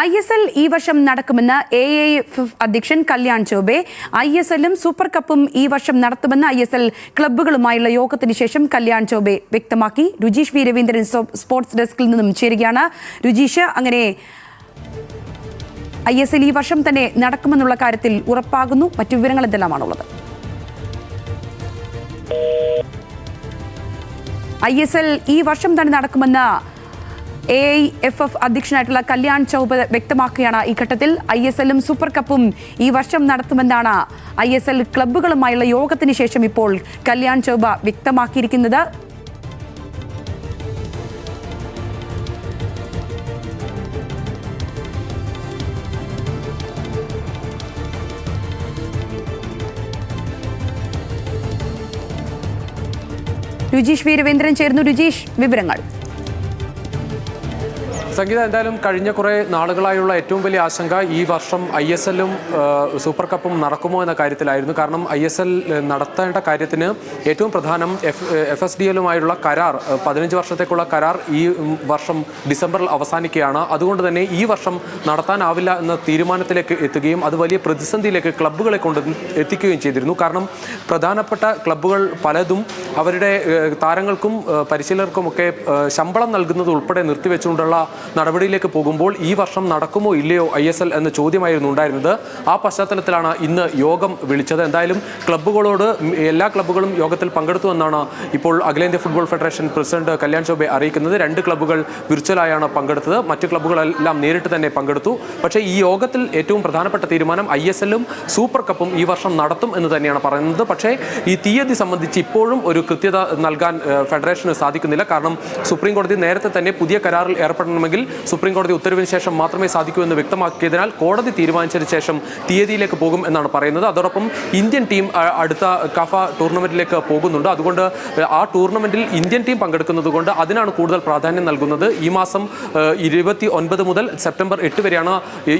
ISL ഈ വർഷം നടക്കുമെന്ന് AIFF അധ്യക്ഷൻ കല്യാൺ ചൗബെ. ISLും സൂപ്പർ കപ്പും ഈ വർഷം നടത്തുമെന്ന് ISL ക്ലബ്ബുകളുമായുള്ള യോഗത്തിന് ശേഷം കല്യാൺ ചൗബെ വ്യക്തമാക്കി. രുജീഷ് വി രവീന്ദ്രൻ സ്പോർട്സ് ഡെസ്കിൽ നിന്നും ചേരുകയാണ്. രുജീഷ്, അങ്ങനെ ISL ഈ വർഷം തന്നെ നടക്കുമെന്നുള്ള കാര്യത്തിൽ ഉറപ്പാകുന്നു. മറ്റു വിവരങ്ങൾ എന്തെല്ലാമാണുള്ളത്? ISL ഈ വർഷം തന്നെ നടക്കുമെന്ന് AIFF അധ്യക്ഷനായിട്ടുള്ള കല്യാൺ ചൗബെ വ്യക്തമാക്കുകയാണ്. ഈ ഘട്ടത്തിൽ ISLും സൂപ്പർ കപ്പും ഈ വർഷം നടത്തുമെന്നാണ് ISL ക്ലബ്ബുകളുമായുള്ള യോഗത്തിന് ശേഷം ഇപ്പോൾ കല്യാൺ ചൗബെ വ്യക്തമാക്കിയിരിക്കുന്നത്. രുജീഷ് വി രവീന്ദ്രൻ ചേർന്നു. രുജീഷ്, വിവരങ്ങൾ. സംഗീത, എന്തായാലും കഴിഞ്ഞ കുറേ നാളുകളായുള്ള ഏറ്റവും വലിയ ആശങ്ക ഈ വർഷം ISLും സൂപ്പർ കപ്പും നടക്കുമോ എന്ന കാര്യത്തിലായിരുന്നു. കാരണം ISL നടത്തേണ്ട കാര്യത്തിന് ഏറ്റവും പ്രധാനം FSDLുമായുള്ള കരാർ, 15 വർഷത്തേക്കുള്ള കരാർ ഈ വർഷം ഡിസംബറിൽ അവസാനിക്കുകയാണ്. അതുകൊണ്ട് തന്നെ ഈ വർഷം നടത്താനാവില്ല എന്ന തീരുമാനത്തിലേക്ക് എത്തുകയും അത് വലിയ പ്രതിസന്ധിയിലേക്ക് ക്ലബ്ബുകളെ കൊണ്ട് എത്തിക്കുകയും ചെയ്തിരുന്നു. കാരണം പ്രധാനപ്പെട്ട ക്ലബ്ബുകൾ പലതും അവരുടെ താരങ്ങൾക്കും പരിശീലകർക്കുമൊക്കെ ശമ്പളം നൽകുന്നത് ഉൾപ്പെടെ നിർത്തിവെച്ചുകൊണ്ടുള്ള നടപടിയിലേക്ക് പോകുമ്പോൾ ഈ വർഷം നടക്കുമോ ഇല്ലയോ ISL എന്ന ചോദ്യമായിരുന്നു ഉണ്ടായിരുന്നത്. ആ പശ്ചാത്തലത്തിലാണ് ഇന്ന് യോഗം വിളിച്ചത്. എന്തായാലും ക്ലബ്ബുകളോട് എല്ലാ ക്ലബ്ബുകളും യോഗത്തിൽ പങ്കെടുത്തു എന്നാണ് ഇപ്പോൾ അഖിലേന്ത്യാ football federation president Kalyan Chaubey അറിയിക്കുന്നത്. 2 ക്ലബ്ബുകൾ വിർച്വലായാണ് പങ്കെടുത്തത്, മറ്റു ക്ലബ്ബുകളെല്ലാം നേരിട്ട് തന്നെ പങ്കെടുത്തു. പക്ഷേ ഈ യോഗത്തിൽ ഏറ്റവും പ്രധാനപ്പെട്ട തീരുമാനം ISLും സൂപ്പർ കപ്പും ഈ വർഷം നടത്തും എന്ന് തന്നെയാണ് പറയുന്നത്. പക്ഷേ ഈ തീയതി സംബന്ധിച്ച് ഇപ്പോഴും ഒരു കൃത്യത നൽകാൻ ഫെഡറേഷന് സാധിക്കുന്നില്ല. കാരണം സുപ്രീം കോടതി നേരത്തെ തന്നെ പുതിയ കരാറിൽ ഏർപ്പെടണമെങ്കിൽ സുപ്രീം കോടതി ഉത്തരവിന് ശേഷം മാത്രമേ സാധിക്കൂ എന്ന് വ്യക്തമാക്കിയതിനാൽ കോടതി തീരുമാനിച്ചതിന് ശേഷം തീയതിയിലേക്ക് പോകും എന്നാണ് പറയുന്നത്. അതോടൊപ്പം ഇന്ത്യൻ ടീം അടുത്ത കഫ ടൂർണമെന്റിലേക്ക് പോകുന്നുണ്ട്. അതുകൊണ്ട് ആ ടൂർണമെന്റിൽ ഇന്ത്യൻ ടീം പങ്കെടുക്കുന്നത് കൊണ്ട് അതിനാണ് കൂടുതൽ പ്രാധാന്യം നൽകുന്നത്. ഈ മാസം 29 മുതൽ സെപ്റ്റംബർ 8 വരെയാണ്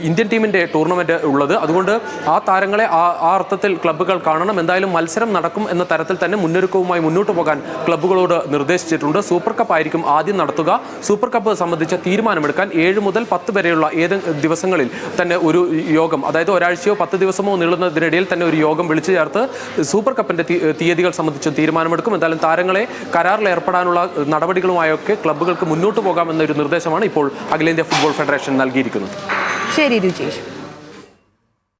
ഇന്ത്യൻ ടീമിന്റെ ടൂർണമെന്റ് ഉള്ളത്. അതുകൊണ്ട് ആ താരങ്ങളെ ആ അർത്ഥത്തിൽ ക്ലബ്ബുകൾ കാണണം. എന്തായാലും മത്സരം നടക്കും എന്ന തരത്തിൽ തന്നെ മുന്നൊരുക്കവുമായി മുന്നോട്ട് പോകാൻ ക്ലബ്ബുകളോട് നിർദ്ദേശിച്ചിട്ടുണ്ട്. സൂപ്പർ കപ്പ് ആയിരിക്കും ആദ്യം നടത്തുക. സൂപ്പർ കപ്പ് സംബന്ധിച്ച തീരുമാനമെടുക്കാൻ 7 മുതൽ 10 വരെയുള്ള ഏത് ദിവസങ്ങളിൽ തന്നെ ഒരു യോഗം, അതായത് ഒരാഴ്ചയോ 10 ദിവസമോ നീളുന്നതിനിടയിൽ തന്നെ ഒരു യോഗം വിളിച്ചു ചേർത്ത് സൂപ്പർ കപ്പിന്റെ തീയതികൾ സംബന്ധിച്ച് തീരുമാനമെടുക്കും. എന്തായാലും താരങ്ങളെ കരാറിൽ ഏർപ്പെടാനുള്ള നടപടികളുമായൊക്കെ ക്ലബ്ബുകൾക്ക് മുന്നോട്ട് പോകാമെന്നൊരു നിർദ്ദേശമാണ് ഇപ്പോൾ അഖിലേന്ത്യാ ഫുട്ബോൾ ഫെഡറേഷൻ നൽകിയിരിക്കുന്നത്. ശരി രുചീഷ്.